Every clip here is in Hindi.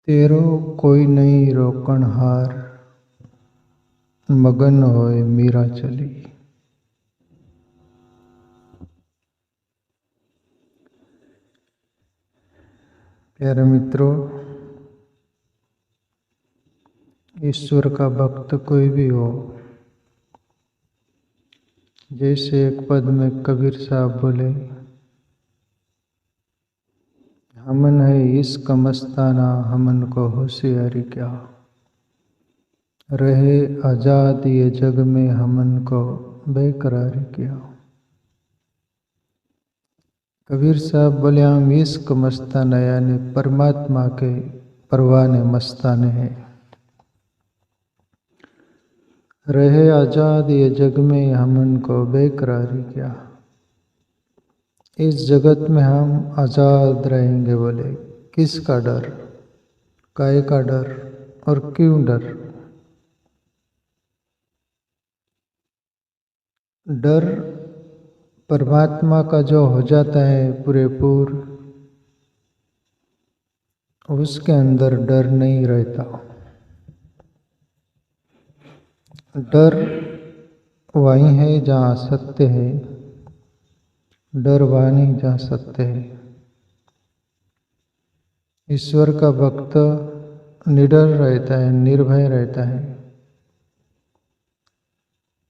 तेरो कोई नहीं रोकणहार, मगन होए मीरा चली। प्यारे मित्रों, ईश्वर का भक्त कोई भी हो, जैसे एक पद में कबीर साहब बोले, हमन है इश्क मस्ताना, हमन को होशियारी क्या। रहे आजाद ये जग में, हमन को बेकरारी क्या। कबीर साहब बोले, हम इश्क मस्ताना यानी परमात्मा के परवाने मस्ताने हैं। रहे आजाद ये जग में, हमन को बेकरारी क्या। इस जगत में हम आजाद रहेंगे। बोले किसका डर, काहे का डर और क्यों डर। डर परमात्मा का जो हो जाता है पूरेपूर, उसके अंदर डर नहीं रहता। डर वहीं है जहाँ सत्य है, डर वहाँ नहीं जहाँ सत्य है। ईश्वर का भक्त निडर रहता है, निर्भय रहता है,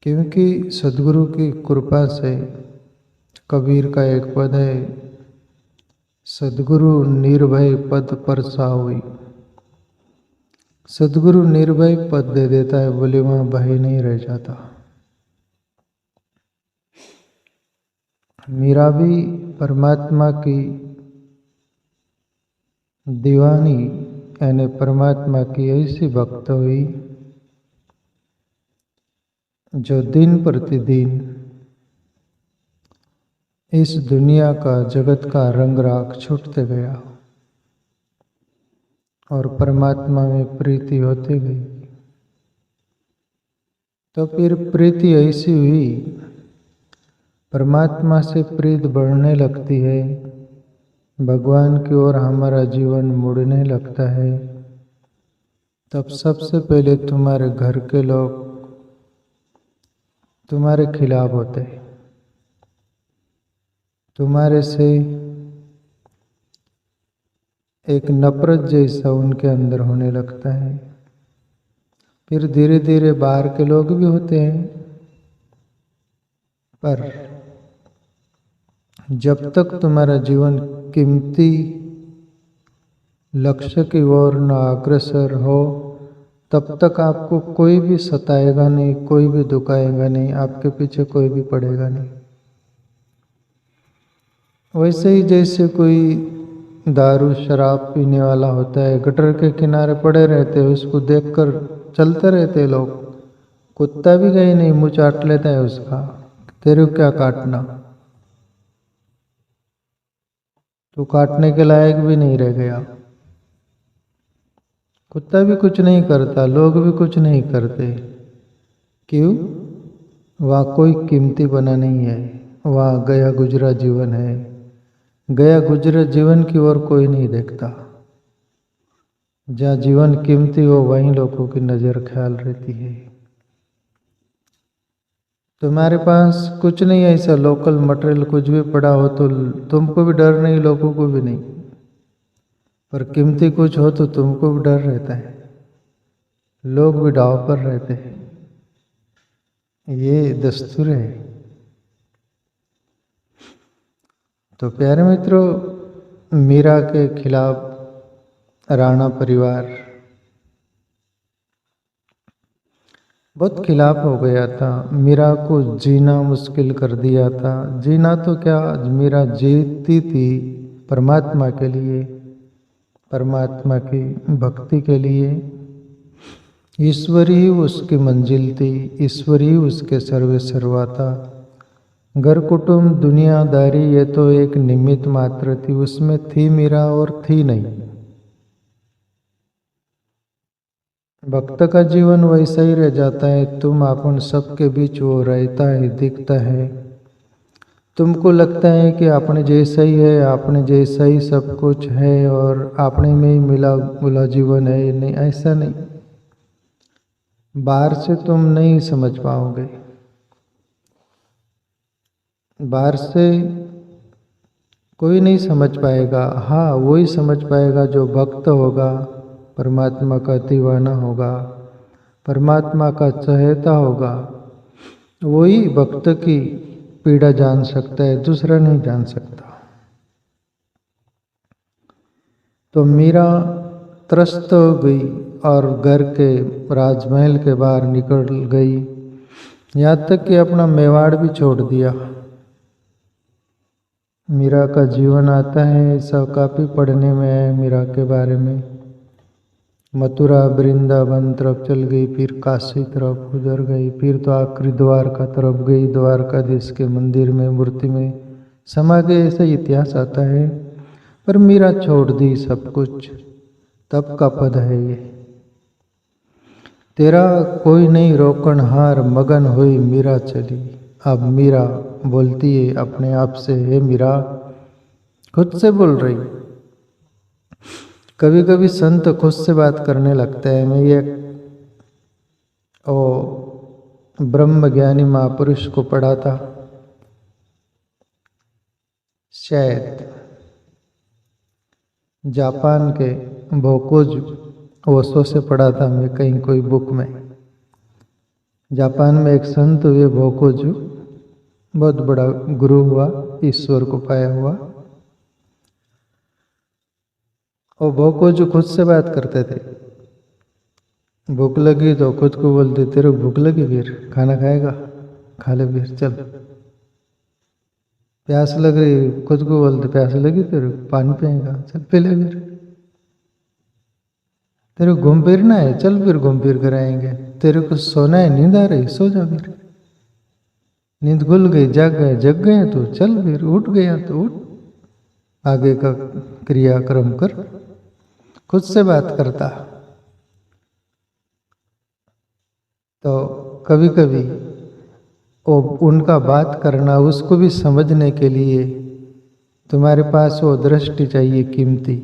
क्योंकि सद्गुरु की कृपा से कबीर का एक पद है, सद्गुरु निर्भय पद पर साहुई। सद्गुरु निर्भय पद दे देता है, बोले वहां भय नहीं रह जाता। मीरा भी परमात्मा की दीवानी यानी परमात्मा की ऐसी भक्त हुई जो दिन प्रतिदिन इस दुनिया का जगत का रंग राग छूटते गया और परमात्मा में प्रीति होती गई। तो फिर प्रीति ऐसी हुई, परमात्मा से प्रीत बढ़ने लगती है, भगवान की ओर हमारा जीवन मुड़ने लगता है। तब सबसे पहले तुम्हारे घर के लोग तुम्हारे खिलाफ होते हैं, तुम्हारे से एक नफरत जैसा उनके अंदर होने लगता है। फिर धीरे धीरे बाहर के लोग भी होते हैं, पर जब तक तुम्हारा जीवन कीमती लक्ष्य की ओर न अग्रसर हो, तब तक आपको कोई भी सताएगा नहीं, कोई भी दुखाएगा नहीं, आपके पीछे कोई भी पड़ेगा नहीं। वैसे ही जैसे कोई दारू शराब पीने वाला होता है, गटर के किनारे पड़े रहते हैं, उसको देखकर चलते रहते लोग। कुत्ता भी कहीं नहीं मुँह चाट लेता है उसका, तेरे को क्या काटना, तो काटने के लायक भी नहीं रह गया। कुत्ता भी कुछ नहीं करता, लोग भी कुछ नहीं करते। क्यों? वह कोई कीमती बना नहीं है, वह गया गुजरा जीवन है। गया गुजरे जीवन की ओर कोई नहीं देखता। जहाँ जीवन कीमती हो वहीं लोगों की नज़र ख्याल रहती है। तुम्हारे पास कुछ नहीं ऐसा लोकल मटेरियल कुछ भी पड़ा हो तो तुमको भी डर नहीं, लोगों को भी नहीं, पर कीमती कुछ हो तो तुमको भी डर रहता है, लोग भी दांव पर रहते हैं। ये दस्तूर है। तो प्यारे मित्रों, मीरा के खिलाफ राणा परिवार बहुत खिलाफ हो गया था। मीरा को जीना मुश्किल कर दिया था। जीना तो क्या, मीरा जीती थी परमात्मा के लिए, परमात्मा की भक्ति के लिए। ईश्वर ही उसकी मंजिल थी, ईश्वर ही उसके सर्वे सर्वा था। घर कुटुंब दुनियादारी ये तो एक निमित्त मात्र थी, उसमें थी मीरा और थी नहीं। भक्त का जीवन वैसा ही रह जाता है, तुम अपन सबके बीच वो रहता है, दिखता है, तुमको लगता है कि अपने जैसा ही है, अपने जैसा ही सब कुछ है और अपने में ही मिला जुला जीवन है। नहीं, ऐसा नहीं। बाहर से तुम नहीं समझ पाओगे। बाहर से कोई नहीं समझ पाएगा। हाँ, वही समझ पाएगा जो भक्त होगा, परमात्मा का दीवाना होगा, परमात्मा का चहेता होगा। वही भक्त की पीड़ा जान सकता है, दूसरा नहीं जान सकता। तो मीरा त्रस्त हो गई और घर के राजमहल के बाहर निकल गई, यहाँ तक कि अपना मेवाड़ भी छोड़ दिया। मीरा का जीवन आता है, ऐसा काफ़ी पढ़ने में है मीरा के बारे में। मथुरा वृंदावन तरफ चल गई, फिर काशी तरफ गुजर गई, फिर तो आखिरी द्वारका तरफ गई, द्वारकाधीश के मंदिर में मूर्ति में समा गए, ऐसा इतिहास आता है। पर मीरा छोड़ दी सब कुछ। तब का पद है ये, तेरा कोई नहीं रोकन हार, मगन हुई मीरा चली। अब मीरा बोलती है अपने आप से, हे मीरा, खुद से बोल रही। कभी कभी संत खुद से बात करने लगता है। मैं ये ब्रह्म ज्ञानी महापुरुष को पढ़ा था, शायद जापान के बोकोज ओशो से पढ़ा था मैं कहीं कोई बुक में। जापान में एक संत हुए बोकोजू, बहुत बड़ा गुरु हुआ, ईश्वर को पाया हुआ। और बोकोजू खुद से बात करते थे। भूख लगी तो खुद को बोलते, तेरे भूख लगी फिर खाना खाएगा, खा ले फिर चल। प्यास लग रही, खुद को बोलते, प्यास लगी तेरे, पानी पिएगा, चल पी ले फिर। तेरे घूम फिरना है, चल फिर घूम फिर कर आएंगे। तेरे को सोना है, नींद आ रही, सो जा फिर। नींद खुल गई, जग गए तो चल फिर, उठ गया तो उठ, आगे का क्रियाक्रम कर। खुद से बात करता। तो कभी कभी वो उनका बात करना, उसको भी समझने के लिए तुम्हारे पास वो दृष्टि चाहिए कीमती।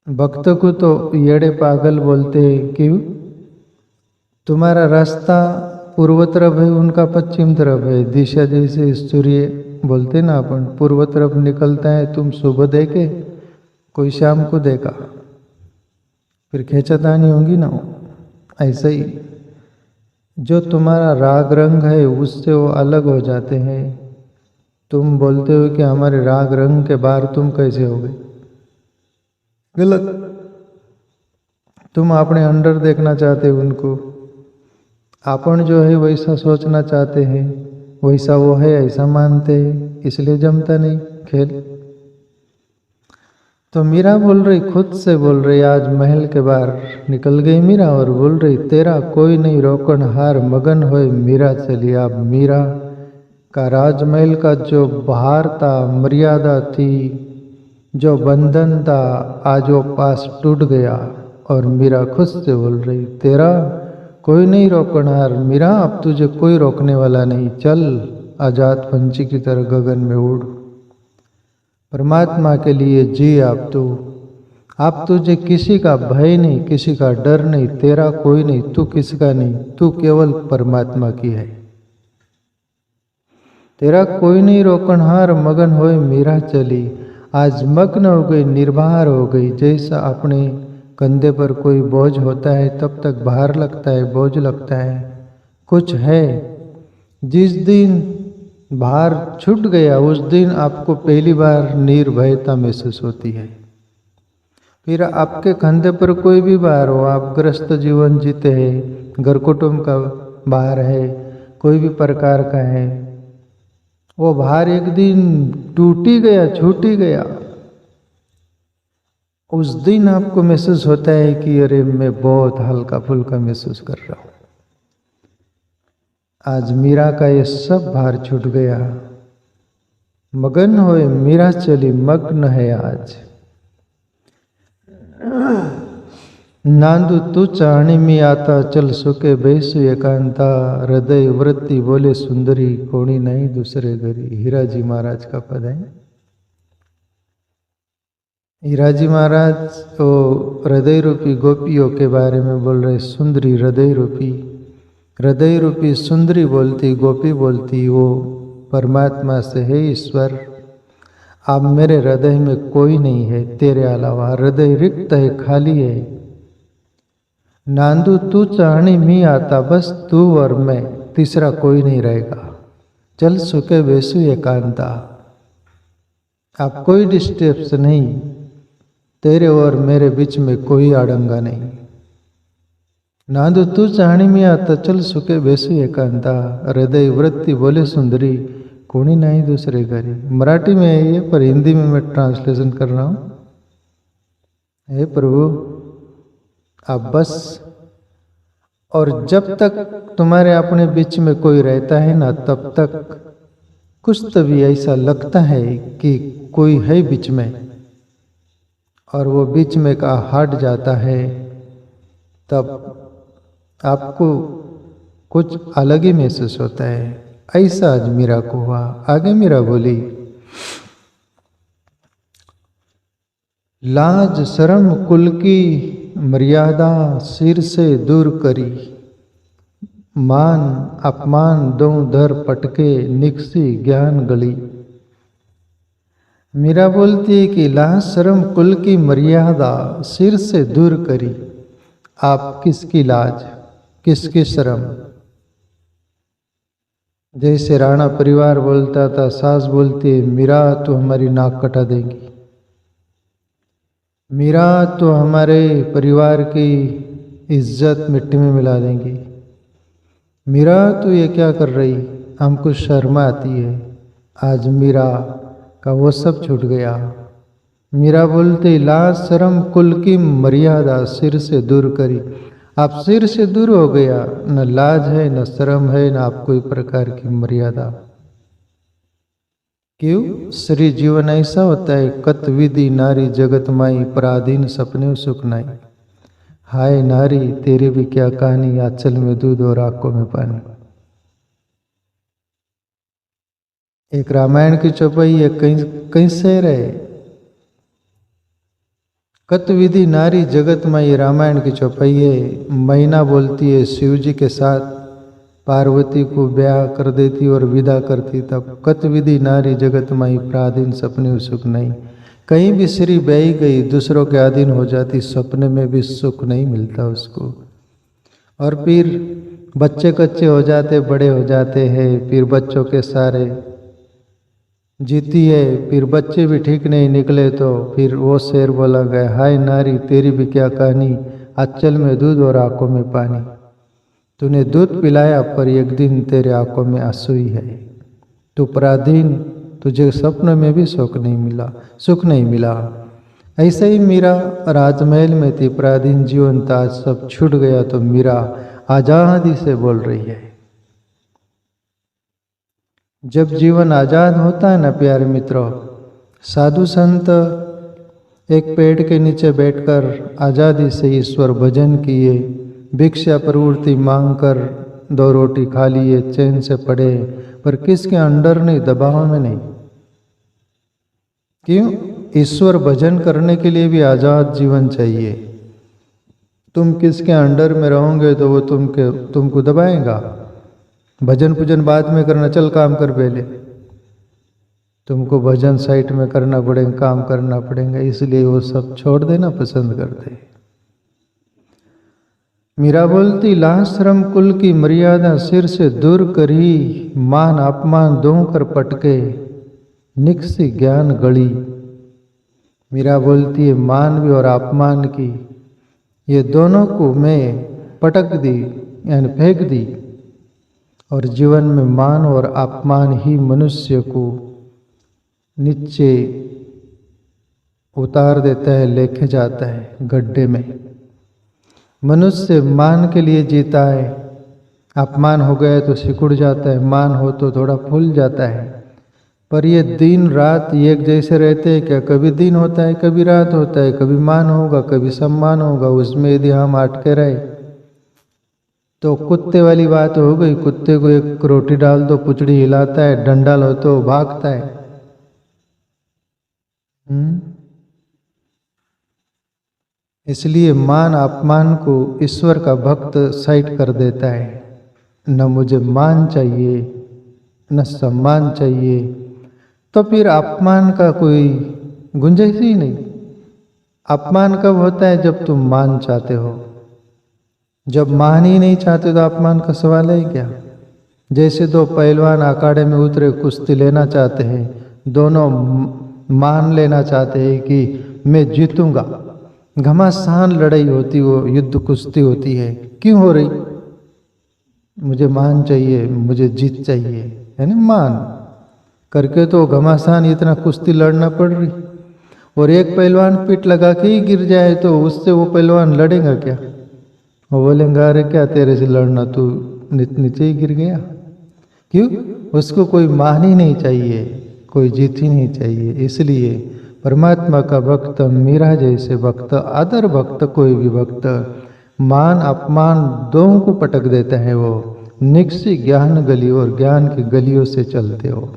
भक्त को तो येड़े पागल बोलते हैं, क्यों? तुम्हारा रास्ता पूर्व तरफ है, उनका पश्चिम तरफ है। दिशा जैसे सूर्य बोलते ना अपन, पूर्व तरफ निकलता है, तुम सुबह देखे, कोई शाम को देखा, फिर खींचातानी होंगी ना। ऐसा ही जो तुम्हारा राग रंग है उससे वो अलग हो जाते हैं। तुम बोलते हो कि हमारे राग रंग के बाहर तुम कैसे हो गए, गलत। तुम अपने अंदर देखना चाहते हो उनको, अपन जो है वैसा सोचना चाहते हैं, वैसा वो है ऐसा मानते हैं, इसलिए जमता नहीं खेल। तो मीरा बोल रही, खुद से बोल रही, आज महल के बाहर निकल गई मीरा और बोल रही, तेरा कोई नहीं रोकन हार, मगन होए मीरा चली। अब मीरा का राजमहल का जो बहार था, मर्यादा थी, जो बंधन था, आज वो पास टूट गया। और मीरा खुद से बोल रही, तेरा कोई नहीं रोकन हार मीरा, अब तुझे कोई रोकने वाला नहीं, चल आजाद पंछी की तरह गगन में उड़, परमात्मा के लिए जी। आप तुझे किसी का भय नहीं, किसी का डर नहीं, तेरा कोई नहीं, तू किसी का नहीं, तू केवल परमात्मा की है। तेरा कोई नहीं रोकनहार, मगन होए मीरा चली। आज मग्न हो गई, निर्भर हो गई। जैसा अपने कंधे पर कोई बोझ होता है तब तक भार लगता है, बोझ लगता है, कुछ है। जिस दिन भार छूट गया उस दिन आपको पहली बार निर्भयता महसूस होती है। फिर आपके कंधे पर कोई भी भार हो, आप ग्रस्त जीवन जीते हैं, घर कुटुंब का भार है, कोई भी प्रकार का है, वो भार एक दिन टूटी गया, छूटी गया, उस दिन आपको महसूस होता है कि अरे मैं बहुत हल्का फुल्का महसूस कर रहा हूँ। आज मीरा का ये सब भार छूट गया। मगन होए मीरा चली, मग्न है आज। नांदू तू चाहणी में आता चल सुके बैसु एकांता हृदय वृत्ति बोले सुंदरी कोणी नहीं दूसरे घरी। हीराजी महाराज का पद है। हीराजी महाराज वो हृदय रूपी गोपियों के बारे में बोल रहे। सुंदरी हृदय रूपी सुंदरी बोलती, गोपी बोलती वो परमात्मा से है, ईश्वर अब मेरे हृदय में कोई नहीं है तेरे अलावा, हृदय रिक्त है, खाली है। नांदू तू चाहनी में आता, बस तू और मैं, तीसरा कोई नहीं रहेगा। चल सुके बेसु एकांता, अब कोई डिस्टर्ब्स नहीं, तेरे और मेरे बीच में कोई आड़ंगा नहीं। नांदू तू चाहनी में आता चल सुके बेसु एकांता हृदय वृत्ति बोले सुंदरी कोणी नहीं दूसरे घरी। मराठी में है ये, पर हिंदी में मैं ट्रांसलेशन कर रहा हूँ। हे प्रभु अब बस, और जब तक तुम्हारे अपने बीच में कोई रहता है ना, तब तक कुछ तभी ऐसा लगता है कि कोई है बीच में, और वो बीच में का हट जाता है, तब आपको कुछ अलग ही महसूस होता है। ऐसा आज मीरा को हुआ। आगे मीरा बोली, लाज शर्म कुल की मर्यादा सिर से दूर करी, मान अपमान दो धर पटके निकसी ज्ञान गली। मीरा बोलती है कि लाज शर्म कुल की मर्यादा सिर से दूर करी। आप किसकी लाज, किसकी शर्म? जैसे राणा परिवार बोलता था, सास बोलती है मीरा तो हमारी नाक कटा देगी, मीरा तो हमारे परिवार की इज्जत मिट्टी में मिला देंगी, मीरा तो ये क्या कर रही, हमको शर्म आती है। आज मीरा का वो सब छूट गया। मीरा बोलते लाज शर्म कुल की मर्यादा सिर से दूर करी। आप सिर से दूर हो गया, न लाज है, न शर्म है, न आप कोई प्रकार की मर्यादा। क्यों? श्री जीवन ऐसा होता है, कत विधि नारी जगत माई, पराधीन सपने सुख नाई। हाय नारी तेरी भी क्या कहानी, आंचल में दूध और आंखों में पानी। एक रामायण की चौपाई है, कहीं शेर है, कत विधि नारी जगत में, ये रामायण की चौपाई है। मैना बोलती है शिव जी के साथ पार्वती को ब्याह कर देती और विदा करती, तब कत विधि नारी जगत माई, प्राधीन सपने सुख नहीं। कहीं भी श्री ब्याही गई, दूसरों के अधीन हो जाती, सपने में भी सुख नहीं मिलता उसको। और फिर बच्चे कच्चे हो जाते, बड़े हो जाते हैं, फिर बच्चों के सारे जीती है, फिर बच्चे भी ठीक नहीं निकले, तो फिर वो शेर बोला गया, हाय नारी तेरी भी क्या कहानी, आंचल में दूध और आंखों में पानी। तूने दूध पिलाया पर एक दिन तेरे आंखों में आंसू ही है। तू पराधीन, तुझे सपनों में भी सुख नहीं मिला। ऐसे ही मीरा राजमहल में थी, पराधीन जीवन था, सब छूट गया, तो मीरा आजादी से बोल रही है। जब जीवन आजाद होता है ना प्यारे मित्रों, साधु संत एक पेड़ के नीचे बैठकर आजादी से ईश्वर भजन किए, भिक्षा प्रवृत्ति मांग कर 2 रोटी खा लिए, चैन से पड़े, पर किसके अंडर नहीं, दबाव में नहीं। क्यों? ईश्वर भजन करने के लिए भी आजाद जीवन चाहिए। तुम किसके अंडर में रहोगे तो वो तुमको दबाएगा। भजन पूजन बाद में करना, चल काम कर पहले। तुमको भजन साइट में करना पड़ेगा, काम करना पड़ेगा, इसलिए वो सब छोड़ देना पसंद करते। मीरा बोलती लाज शर्म कुल की मर्यादा सिर से दूर करी, मान अपमान दो कर पटके निकसी ज्ञान गली। मीरा बोलती है मान भी और अपमान की, ये दोनों को मैं पटक दी, यानी फेंक दी, और जीवन में मान और अपमान ही मनुष्य को नीचे उतार देता है, लेके जाता है गड्ढे में। मनुष्य मान के लिए जीता है, अपमान हो गया तो सिकुड़ जाता है, मान हो तो थोड़ा फूल जाता है। पर ये दिन रात एक जैसे रहते हैं क्या? कभी दिन होता है, कभी रात होता है, कभी मान होगा, कभी सम्मान होगा। उसमें यदि हम अटके रहे तो कुत्ते वाली बात हो गई। कुत्ते को एक रोटी डाल दो, पुचड़ी हिलाता है, डंडा लो तो भागता है। इसलिए मान अपमान को ईश्वर का भक्त साइड कर देता है। न मुझे मान चाहिए, न सम्मान चाहिए, तो फिर अपमान का कोई गुंजाइश ही नहीं। अपमान कब होता है? जब तुम मान चाहते हो। जब मान ही नहीं चाहते तो अपमान का सवाल है क्या? जैसे दो पहलवान अखाड़े में उतरे, कुश्ती लेना चाहते हैं, दोनों मान लेना चाहते हैं कि मैं जीतूंगा। घमासान लड़ाई होती, वो युद्ध कुश्ती होती है। क्यों हो रही? मुझे मान चाहिए, मुझे जीत चाहिए, है ना? मान करके तो घमासान इतना कुश्ती लड़ना पड़ रही। और एक पहलवान पीठ लगा के ही गिर जाए तो उससे वो पहलवान लड़ेगा क्या? वो बोलेंगे अरे क्या तेरे से लड़ना, तू नीचे ही गिर गया। क्यों? उसको कोई मान ही नहीं चाहिए, कोई जीत ही नहीं चाहिए। इसलिए परमात्मा का भक्त, मीरा जैसे भक्त, आदर भक्त, कोई भी भक्त मान अपमान दोनों को पटक देता है। वो निक्सी ज्ञान गली और ज्ञान की गलियों से चलते हो।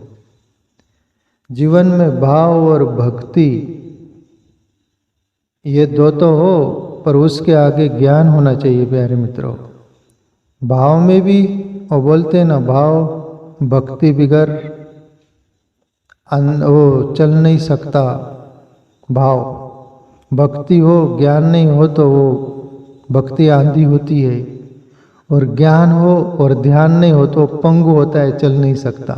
जीवन में भाव और भक्ति ये दो तो हो, पर उसके आगे ज्ञान होना चाहिए प्यारे मित्रों। भाव में भी वो बोलते हैं ना, भाव भक्ति बिगर वो चल नहीं सकता। भाव भक्ति हो, ज्ञान नहीं हो तो वो भक्ति आंधी होती है। और ज्ञान हो और ध्यान नहीं हो तो पंगु होता है, चल नहीं सकता।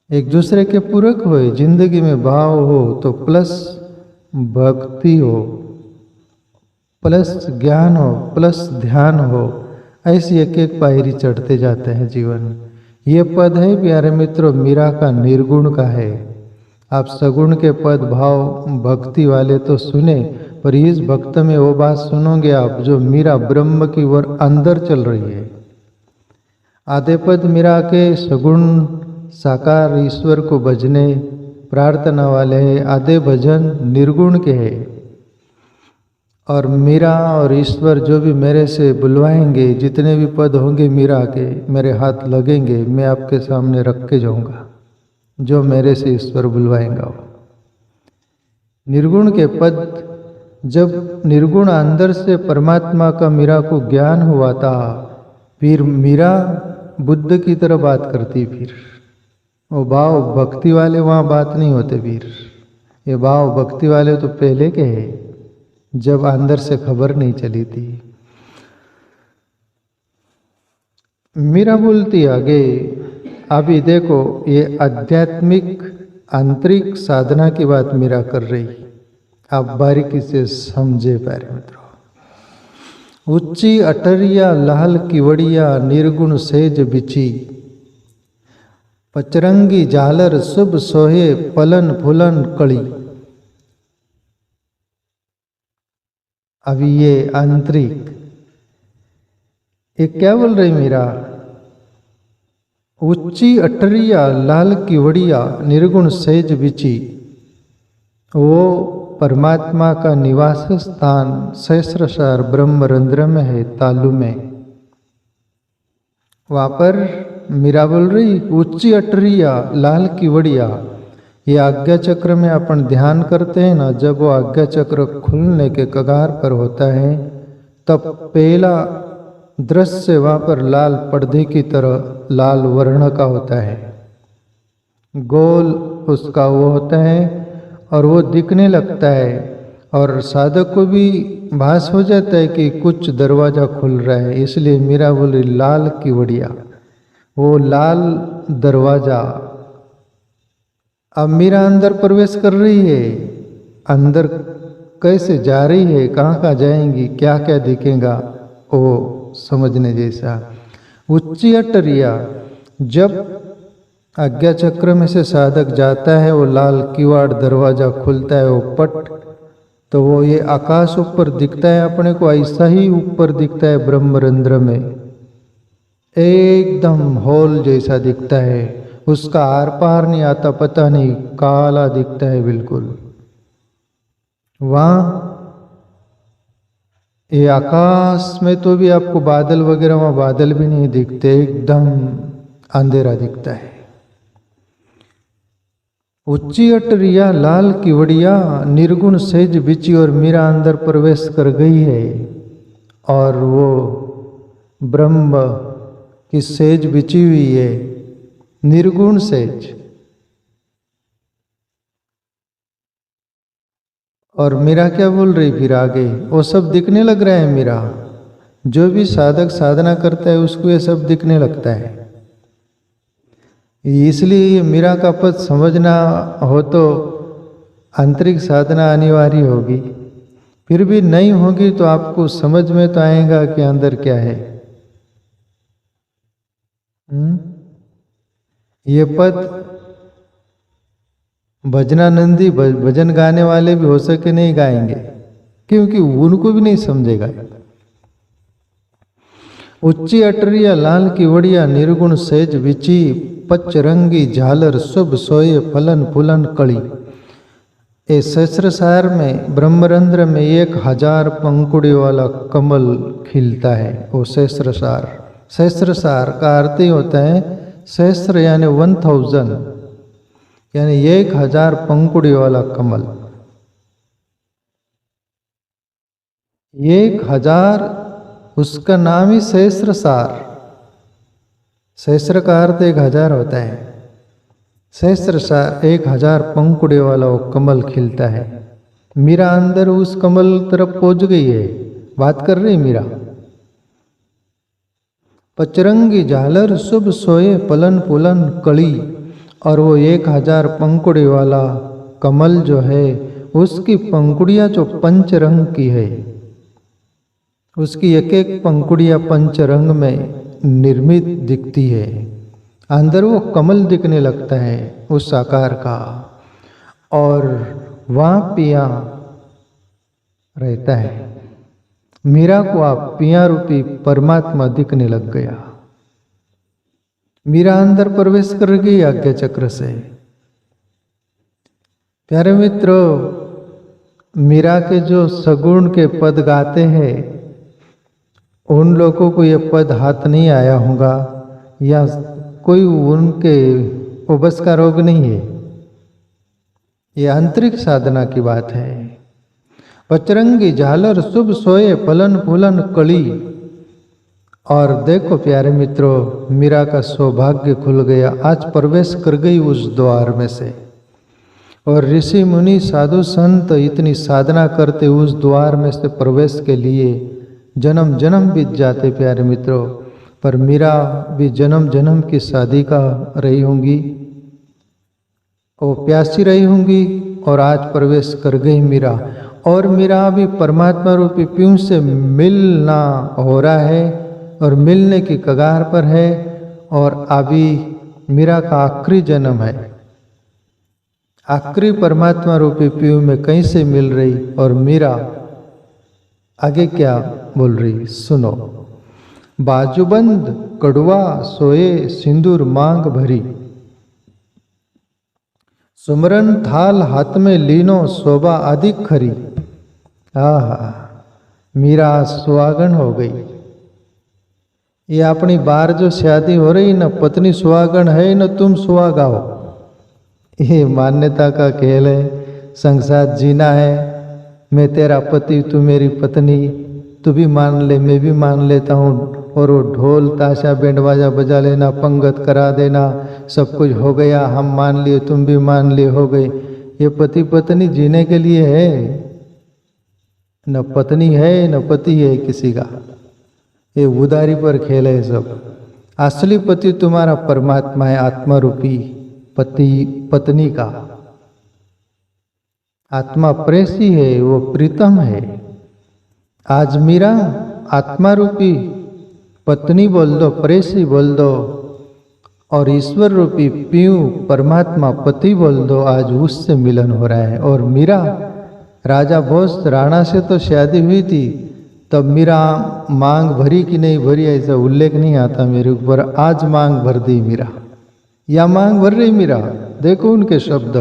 एक दूसरे के पूरक हो। जिंदगी में भाव हो तो प्लस भक्ति हो, प्लस ज्ञान हो, प्लस ध्यान हो। ऐसी एक एक पायरी चढ़ते जाते हैं जीवन। ये पद है प्यारे मित्रों मीरा का, निर्गुण का है। आप सगुण के पद, भाव, भक्ति वाले तो सुने, पर इस भक्त में वो बात सुनोगे आप जो मीरा ब्रह्म की ओर अंदर चल रही है। आधे पद मीरा के सगुण साकार ईश्वर को भजने प्रार्थना वाले हैं, आधे भजन निर्गुण के हैं। और मीरा और ईश्वर जो भी मेरे से बुलवाएंगे, जितने भी पद होंगे मीरा के, मेरे हाथ लगेंगे, मैं आपके सामने रख के जाऊंगा। जो मेरे से ईश्वर बुलवाएंगा वो निर्गुण के पद। जब निर्गुण अंदर से परमात्मा का मीरा को ज्ञान हुआ था, फिर मीरा बुद्ध की तरह बात करती। फिर वो भाव भक्ति वाले वहाँ बात नहीं होते। फिर ये भाव भक्ति वाले तो पहले के हैं, जब अंदर से खबर नहीं चली थी। मीरा बोलती आगे, अभी देखो ये आध्यात्मिक आंतरिक साधना की बात मीरा कर रही, आप बारीकी से समझे प्यारे मित्रों। उच्ची अटरिया लाल किवड़िया निर्गुण सेज बिची, पचरंगी झालर शुभ सोहे पलन फुलन कड़ी। अभी ये आंतरिक, ये क्या बोल रही मीरा? उच्ची अटरिया लाल किवड़िया निर्गुण सेज बिची, वो परमात्मा का निवास स्थान सहस्रसार ब्रह्मरंध्र में है, तालु में। वहाँ पर मीरा बोल रही उच्ची अटरिया लाल किवड़िया। ये आज्ञा चक्र में अपन ध्यान करते हैं ना, जब वो आज्ञा चक्र खुलने के कगार पर होता है, तब पहला दृश्य वहाँ पर लाल पर्दे की तरह लाल वर्ण का होता है। गोल उसका वो होता है और वो दिखने लगता है, और साधक को भी भास हो जाता है कि कुछ दरवाजा खुल रहा है। इसलिए मीरा बोली लाल किवड़िया, वो लाल दरवाजा। अब मीरा अंदर प्रवेश कर रही है, अंदर कैसे जा रही है, कहाँ कहाँ जाएंगी, क्या क्या दिखेगा, वो समझने जैसा। उच्ची अटरिया, जब आज्ञा चक्र में से साधक जाता है, वो लाल किवाड़ दरवाजा खुलता है, वो पट, तो वो ये आकाश ऊपर दिखता है अपने को, ऐसा ही ऊपर दिखता है ब्रह्मरंध्र में, एकदम हॉल जैसा दिखता है। उसका आर पार नहीं आता, पता नहीं, काला दिखता है बिल्कुल। वहाँ ये आकाश में तो भी आपको बादल वगैरह, वहाँ बादल भी नहीं दिखते, एकदम अंधेरा दिखता है। उच्ची अटरिया लाल किवड़िया निर्गुण सेज बिची, और मीरा अंदर प्रवेश कर गई है और वो ब्रह्म की सेज बिची हुई है, निर्गुण सेज। और मीरा क्या बोल रही फिर आगे, वो सब दिखने लग रहा है मीरा। जो भी साधक साधना करता है उसको ये सब दिखने लगता है। इसलिए ये मीरा का पद समझना हो तो आंतरिक साधना अनिवार्य होगी। फिर भी नहीं होगी तो आपको समझ में तो आएगा कि अंदर क्या है। ये पद भजनानंदी भजन गाने वाले भी हो सके नहीं गाएंगे, क्योंकि उनको भी नहीं समझेगा। उच्ची अटरिया लाल की वड़िया निर्गुण सेज विची, पचरंगी झालर शुभ सोये फलन फुलन कड़ी। ये सहस्रसार में ब्रह्मरंध्र में 1000 पंखुड़ी वाला कमल खिलता है, वो सहस्रसार। सहस्रसार का अर्थ ही होता है सहस्र यानी 1000, यानी 1000 पंखुड़ी वाला कमल। 1000, उसका नाम ही सहस्रसार। सहस्र का अर्थ 1000 होता है। सहस्रसार 1000 पंखुड़े वाला वो कमल खिलता है। मीरा अंदर उस कमल तरफ पहुंच गई है, बात कर रही मीरा। पचरंगी झालर शुभ सोए पलन पुलन कड़ी, और वो 1000 पंखुड़ी वाला कमल जो है उसकी पंखुड़ियाँ जो पंच रंग की है, उसकी एक एक पंखुड़ियाँ पंच रंग में निर्मित दिखती है। अंदर वो कमल दिखने लगता है उस आकार का, और वहाँ पिया रहता है। मीरा को आप पिया रूपी परमात्मा दिखने लग गया। मीरा अंदर प्रवेश कर गई आज्ञा चक्र से। प्यारे मित्रों, मीरा के जो सगुण के पद गाते हैं उन लोगों को ये पद हाथ नहीं आया होगा, या कोई उनके उबस का रोग नहीं है। ये आंतरिक साधना की बात है। पचरंगी झालर शुभ सोए फलन फूलन कली। और देखो प्यारे मित्रों, मीरा का सौभाग्य खुल गया, आज प्रवेश कर गई उस द्वार में से। और ऋषि मुनि साधु संत इतनी साधना करते उस द्वार में से प्रवेश के लिए जन्म जन्म बीत जाते प्यारे मित्रों। पर मीरा भी जन्म जन्म की साधिका रही होंगी, वो प्यासी रही होंगी, और आज प्रवेश कर गई मीरा। और मीरा भी परमात्मा रूपी पियूं से मिलना हो रहा है और मिलने की कगार पर है। और अभी मीरा का आखिरी जन्म है, आखिरी परमात्मा रूपी पियूं में कहीं से मिल रही। और मीरा आगे क्या बोल रही सुनो। बाजूबंद कड़वा सोए सिंदूर मांग भरी, सुमरन थाल हाथ में लीनो शोभा अधिक खरी। आहा, मीरा सुहागन हो गई। ये अपनी बार जो शादी हो रही न, पत्नी सुहागन है न तुम सुहागा हो। ये मान्यता का खेल है, संसार जीना है। मैं तेरा पति, तू मेरी पत्नी, तू भी मान ले मैं भी मान लेता हूँ। और वो ढोल ताशा बैंड बाजा बजा लेना, पंगत करा देना, सब कुछ हो गया, हम मान लिए तुम भी मान लिए, हो गए। ये पति पत्नी जीने के लिए है, न पत्नी है न पति है किसी का। ये उदारी पर खेल है सब। असली पति तुम्हारा परमात्मा है, आत्मा रूपी पति पत्नी का। आत्मा प्रेसी है, वो प्रीतम है। आज मीरा आत्मा रूपी पत्नी बोल दो, प्रेसी बोल दो, और ईश्वर रूपी पियू परमात्मा पति बोल दो, आज उससे मिलन हो रहा है। और मीरा राजा भोज राणा से तो शादी हुई थी, तब मीरा मांग भरी कि नहीं भरी ऐसा उल्लेख नहीं आता मेरे ऊपर। आज मांग भर दी मीरा, या मांग भर रही मीरा। देखो उनके शब्द,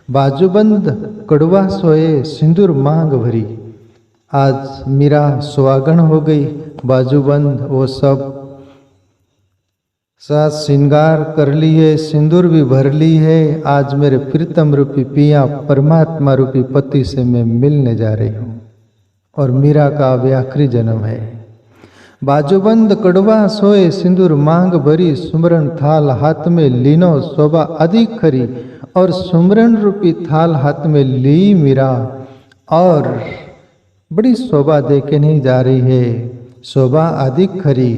बाजूबंद कड़वा सोए सिंदूर मांग भरी। आज मीरा सुहागन हो गई, बाजूबंद वो सब साज श्रृंगार कर ली है, सिंदूर भी भर ली है। आज मेरे प्रीतम रूपी पिया परमात्मा रूपी पति से मैं मिलने जा रही हूँ और मीरा का अब आखिरी जन्म है। बाजूबंद कड़वा सोए सिंदूर मांग भरी, सुमरन थाल हाथ में लीनो शोभा अधिक खरी। और सुमरन रूपी थाल हाथ में ली मीरा और बड़ी शोभा दे के नहीं जा रही है, शोभा अधिक खरी।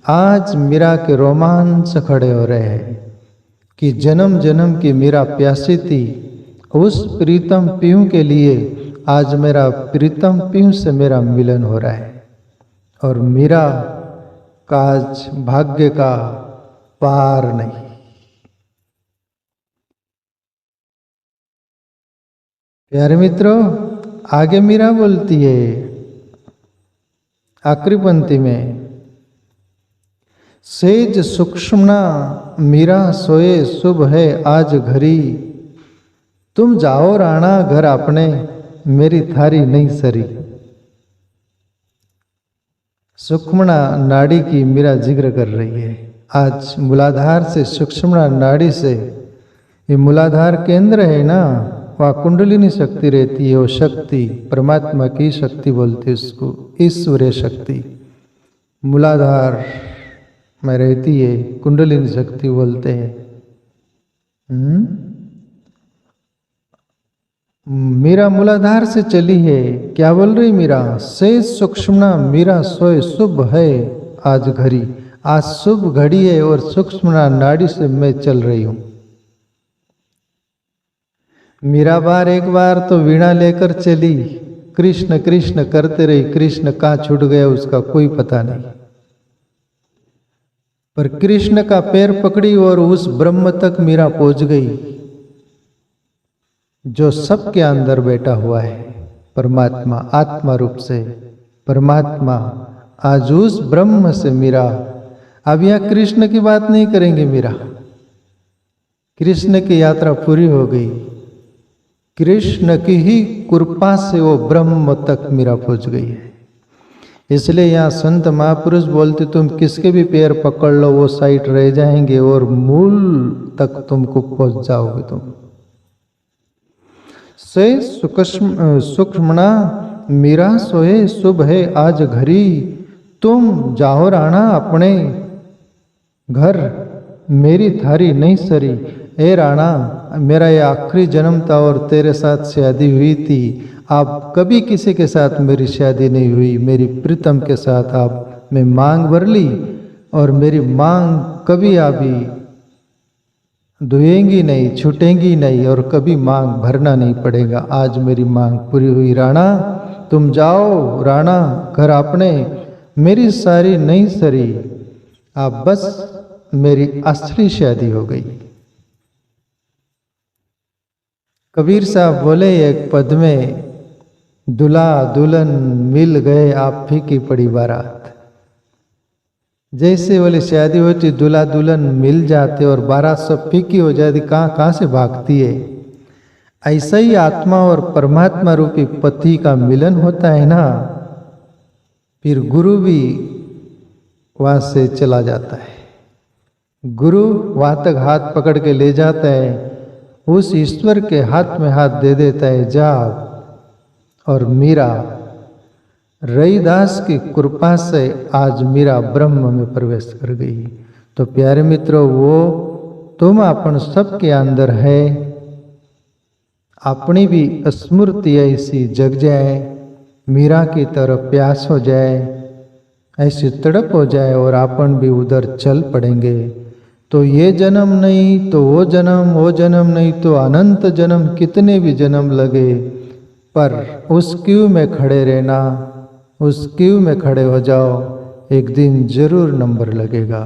आज मीरा के रोमांच खड़े हो रहे हैं कि जन्म जन्म की मीरा प्यासी थी उस प्रीतम पीहू के लिए। आज मेरा प्रीतम पीहू से मेरा मिलन हो रहा है और मीरा का आज भाग्य का पार नहीं। प्यारे मित्रों, आगे मीरा बोलती है आखिरी पंक्ति में, सेज सूक्ष्मना मीरा सोए शुभ है आज घरी। तुम जाओ राणा घर अपने, मेरी थारी नहीं सरी। सूक्ष्मणा नाड़ी की मीरा जिक्र कर रही है। आज मूलाधार से सूक्ष्मणा नाड़ी से, ये मूलाधार केंद्र है ना, वहाँ कुंडलिनी शक्ति रहती है। वो शक्ति परमात्मा की शक्ति बोलते हैं उसको, ईश्वरीय शक्ति मूलाधार में रहती है, कुंडलिनी शक्ति बोलते हैं। मीरा मूलाधार से चली है। क्या बोल रही मीरा? से सूक्ष्मना मीरा सोए शुभ है आज घड़ी। आज शुभ घड़ी है और सूक्ष्मना नाड़ी से मैं चल रही हूं। मीरा बार एक बार तो वीणा लेकर चली, कृष्ण कृष्ण करते रही। कृष्ण कहाँ छूट गया उसका कोई पता नहीं, पर कृष्ण का पैर पकड़ी और उस ब्रह्म तक मीरा पहुंच गई जो सबके अंदर बैठा हुआ है, परमात्मा आत्मा रूप से परमात्मा। आज उस ब्रह्म से मीरा, अब यह कृष्ण की बात नहीं करेंगे मीरा, कृष्ण की यात्रा पूरी हो गई। कृष्ण की ही कृपा से वो ब्रह्म तक मीरा पहुंच गई है। इसलिए यहाँ संत महापुरुष बोलते, तुम किसके भी पैर पकड़ लो वो साइड रह जाएंगे और मूल तक तुमको पहुंच जाओगे तुम। से सूक्ष्मणा मीरा सोए शुभ है आज घरी। तुम जाओ राणा अपने घर, मेरी थारी नहीं सरी। ए राणा, मेरा ये आखिरी जन्म था और तेरे साथ शादी हुई थी। अब कभी किसी के साथ मेरी शादी नहीं हुई। मेरी प्रीतम के साथ अब मैं मांग भर ली और मेरी मांग कभी अभी धुएंगी नहीं, छूटेंगी नहीं और कभी मांग भरना नहीं पड़ेगा। आज मेरी मांग पूरी हुई। राणा तुम जाओ राणा घर अपने, मेरी सारी नहीं सरी। अब बस मेरी असली शादी हो गई। कबीर साहब बोले एक पद में, दुल्हा दुल्हन मिल गए आप फीकी पड़ी बारात। जैसे बोले शादी होती दुल्हा दुल्हन मिल जाते और बारात सब फीकी हो जाती, कहाँ से भागती है। ऐसा ही आत्मा और परमात्मा रूपी पति का मिलन होता है ना, फिर गुरु भी वहां से चला जाता है। गुरु वहां तक हाथ पकड़ के ले जाता है, उस ईश्वर के हाथ में हाथ दे देता है, जा। और मीरा रईदास की कृपा से आज मीरा ब्रह्म में प्रवेश कर गई। तो प्यारे मित्रों, वो तुम अपन सबके अंदर है। अपनी भी स्मृति ऐसी जग जाए, मीरा की तरफ प्यास हो जाए, ऐसी तड़प हो जाए और अपन भी उधर चल पड़ेंगे। तो ये जन्म नहीं तो वो जन्म नहीं तो अनंत जन्म, कितने भी जन्म लगे, पर उस क्यू में खड़े रहना, उस क्यू में खड़े हो जाओ, एक दिन जरूर नंबर लगेगा।